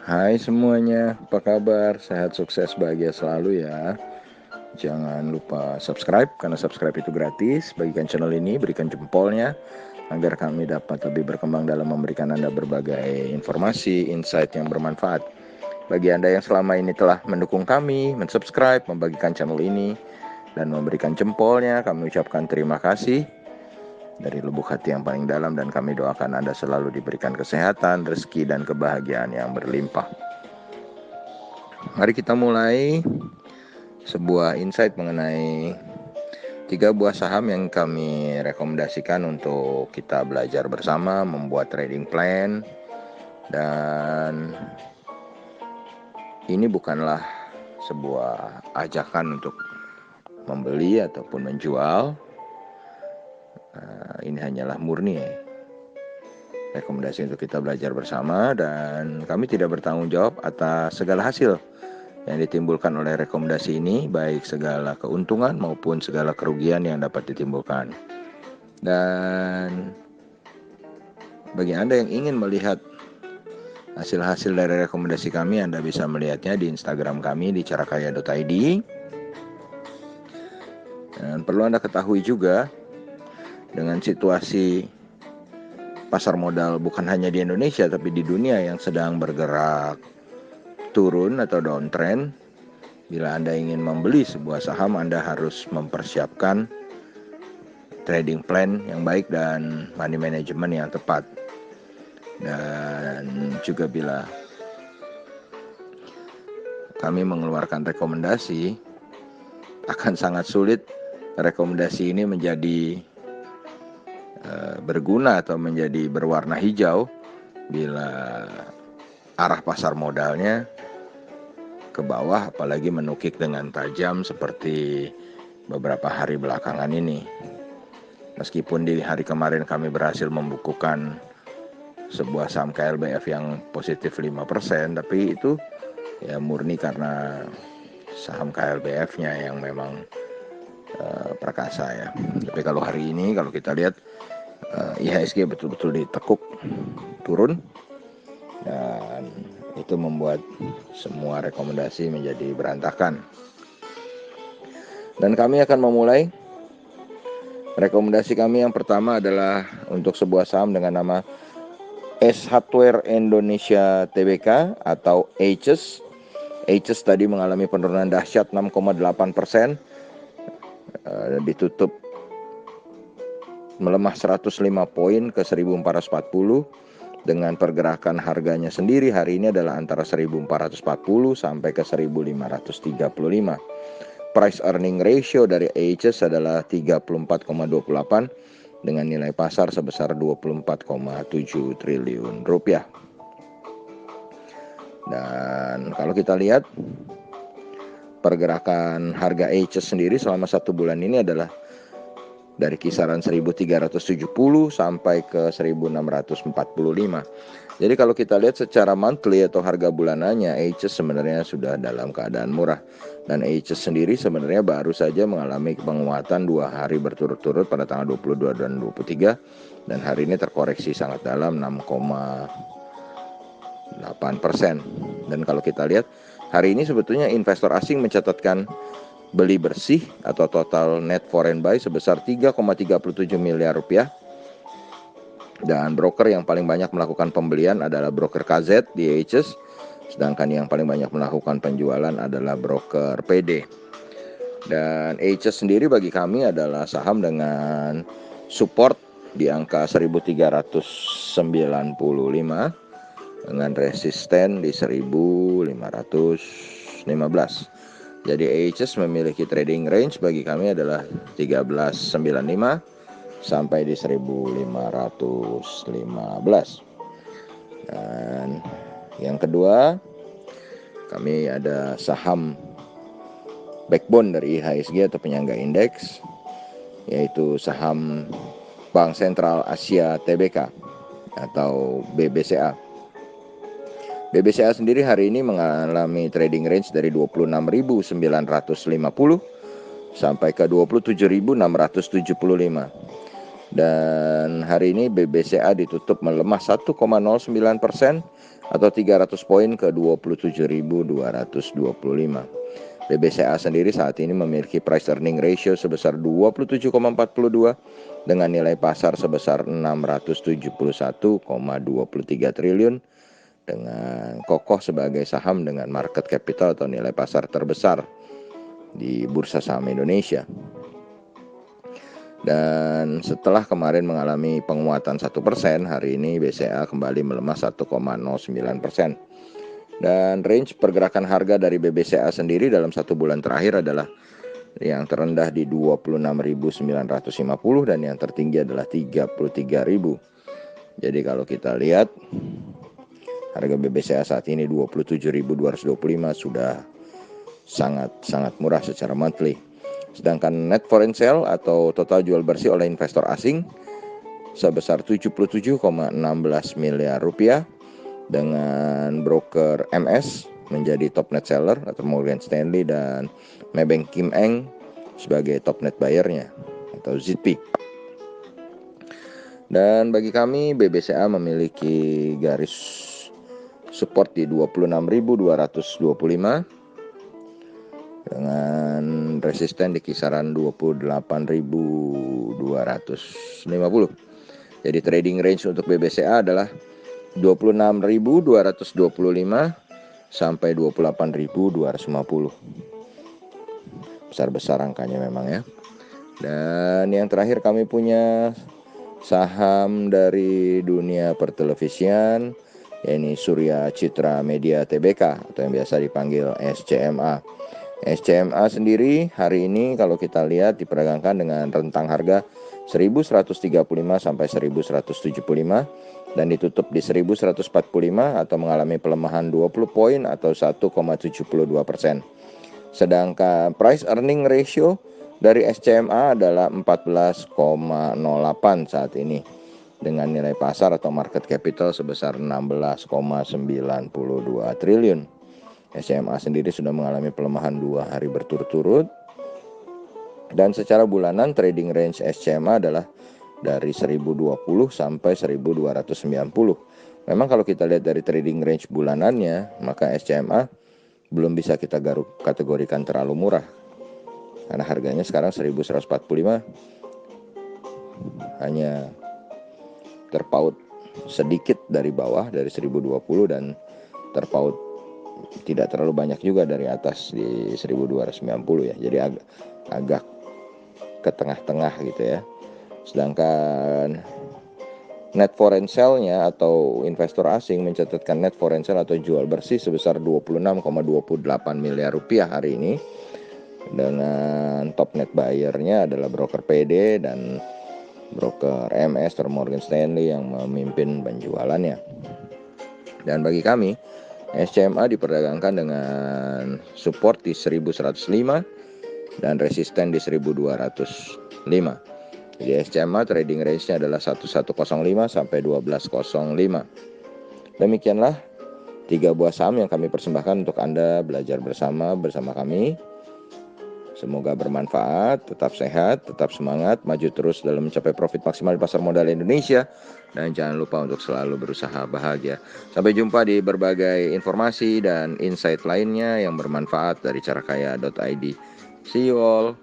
Hai semuanya, apa kabar? Sehat, sukses, bahagia selalu ya. Jangan lupa subscribe, karena subscribe itu gratis. Bagikan channel ini, berikan jempolnya agar kami dapat lebih berkembang dalam memberikan Anda berbagai informasi, insight yang bermanfaat. Bagi Anda yang selama ini telah mendukung kami, mensubscribe, membagikan channel ini, dan memberikan jempolnya, kami ucapkan terima kasih dari lubuk hati yang paling dalam, dan kami doakan Anda selalu diberikan kesehatan, rezeki, dan kebahagiaan yang berlimpah. Mari kita mulai sebuah insight mengenai 3 buah saham yang kami rekomendasikan untuk kita belajar bersama membuat trading plan. Dan ini bukanlah sebuah ajakan untuk membeli ataupun menjual. Ini hanyalah murni rekomendasi untuk kita belajar bersama, dan kami tidak bertanggung jawab atas segala hasil yang ditimbulkan oleh rekomendasi ini, baik segala keuntungan maupun segala kerugian yang dapat ditimbulkan. Dan bagi Anda yang ingin melihat hasil-hasil dari rekomendasi kami, Anda bisa melihatnya di Instagram kami di carakaya.id. Dan perlu Anda ketahui juga, dengan situasi pasar modal bukan hanya di Indonesia tapi di dunia yang sedang bergerak turun atau downtrend, bila Anda ingin membeli sebuah saham, Anda harus mempersiapkan trading plan yang baik dan money management yang tepat. Dan juga bila kami mengeluarkan rekomendasi, akan sangat sulit rekomendasi ini menjadi berguna atau menjadi berwarna hijau bila arah pasar modalnya ke bawah, apalagi menukik dengan tajam seperti beberapa hari belakangan ini. Meskipun di hari kemarin kami berhasil membukukan sebuah saham KLBF yang positif 5%, tapi itu ya murni karena saham KLBF-nya yang memang perkasa ya. Tapi kalau hari ini, kalau kita lihat IHSG betul-betul ditekuk turun, dan itu membuat semua rekomendasi menjadi berantakan. Dan kami akan memulai rekomendasi kami yang pertama adalah untuk sebuah saham dengan nama S Hardware Indonesia Tbk atau ACES. ACES tadi mengalami penurunan dahsyat 6,8%, ditutup melemah 105 poin ke 1440, dengan pergerakan harganya sendiri hari ini adalah antara 1440 sampai ke 1535. Price earning ratio dari ACES adalah 34,28 dengan nilai pasar sebesar 24,7 triliun rupiah. Dan kalau kita lihat pergerakan harga ACES sendiri selama 1 bulan ini adalah dari kisaran 1370 sampai ke 1645. Jadi kalau kita lihat secara monthly atau harga bulanannya, ACES sebenarnya sudah dalam keadaan murah. Dan ACES sendiri sebenarnya baru saja mengalami penguatan 2 hari berturut-turut pada tanggal 22 dan 23. Dan hari ini terkoreksi sangat dalam 6,8%. Dan kalau kita lihat hari ini sebetulnya investor asing mencatatkan beli bersih atau total net foreign buy sebesar 3,37 miliar rupiah. Dan broker yang paling banyak melakukan pembelian adalah broker KZ di ACES, sedangkan yang paling banyak melakukan penjualan adalah broker PD. Dan ACES sendiri bagi kami adalah saham dengan support di angka 1395 dengan resisten di 1515. Jadi ACES memiliki trading range bagi kami adalah 1395 sampai di 1515. Dan yang kedua, kami ada saham backbone dari IHSG atau penyangga indeks, yaitu saham Bank Sentral Asia Tbk atau BBCA. BBCA sendiri hari ini mengalami trading range dari 26.950 sampai ke 27.675. Dan hari ini BBCA ditutup melemah 1,09% atau 300 poin ke 27.225. BBCA sendiri saat ini memiliki price earning ratio sebesar 27,42 dengan nilai pasar sebesar 671,23 triliun dengan kokoh sebagai saham dengan market capital atau nilai pasar terbesar di bursa saham Indonesia. Dan setelah kemarin mengalami penguatan 1%, hari ini BCA kembali melemah 1,09%. Dan range pergerakan harga dari BBCA sendiri dalam 1 bulan terakhir adalah yang terendah di 26.950 dan yang tertinggi adalah 33.000. Jadi kalau kita lihat harga BBCA saat ini 27.225 sudah sangat murah secara monthly. Sedangkan net foreign sale atau total jual bersih oleh investor asing sebesar 77,16 miliar rupiah dengan broker MS menjadi top net seller atau Morgan Stanley dan Maybank Kim Eng sebagai top net buyernya atau ZP. Dan bagi kami BBCA memiliki garis support di 26.225 dengan resisten di kisaran 28.250. Jadi trading range untuk BBCA adalah 26.225 sampai 28.250. Besar-besar angkanya memang ya. Dan yang terakhir kami punya saham dari dunia pertelevisian, yaitu Surya Citra Media Tbk atau yang biasa dipanggil SCMA. SCMA sendiri hari ini kalau kita lihat diperdagangkan dengan rentang harga 1135 sampai 1175 dan ditutup di 1145 atau mengalami pelemahan 20 poin atau 1,72%. Sedangkan price earning ratio dari SCMA adalah 14,08 saat ini dengan nilai pasar atau market capital sebesar 16,92 triliun. SCMA sendiri sudah mengalami pelemahan 2 hari berturut-turut. Dan secara bulanan trading range SCMA adalah dari 1020 sampai 1290. Memang kalau kita lihat dari trading range bulanannya, maka SCMA belum bisa kita kategorikan terlalu murah. Karena harganya sekarang 1145 hanya terpaut sedikit dari bawah dari 1020 dan terpaut tidak terlalu banyak juga dari atas di 1290 ya. Jadi agak ke tengah-tengah gitu ya. Sedangkan net foreign sale-nya atau investor asing mencatatkan net foreign sale atau jual bersih sebesar 26,28 miliar rupiah hari ini. Dengan top net buyer-nya adalah broker PD dan broker MS atau Morgan Stanley yang memimpin penjualannya. Dan bagi kami SCMA diperdagangkan dengan support di 1105 dan resisten di 1205. Jadi SCMA trading range-nya adalah 1105 sampai 1205. Demikianlah 3 buah saham yang kami persembahkan untuk Anda belajar bersama kami. Semoga bermanfaat, tetap sehat, tetap semangat, maju terus dalam mencapai profit maksimal di pasar modal Indonesia. Dan jangan lupa untuk selalu berusaha bahagia. Sampai jumpa di berbagai informasi dan insight lainnya yang bermanfaat dari carakaya.id. See you all.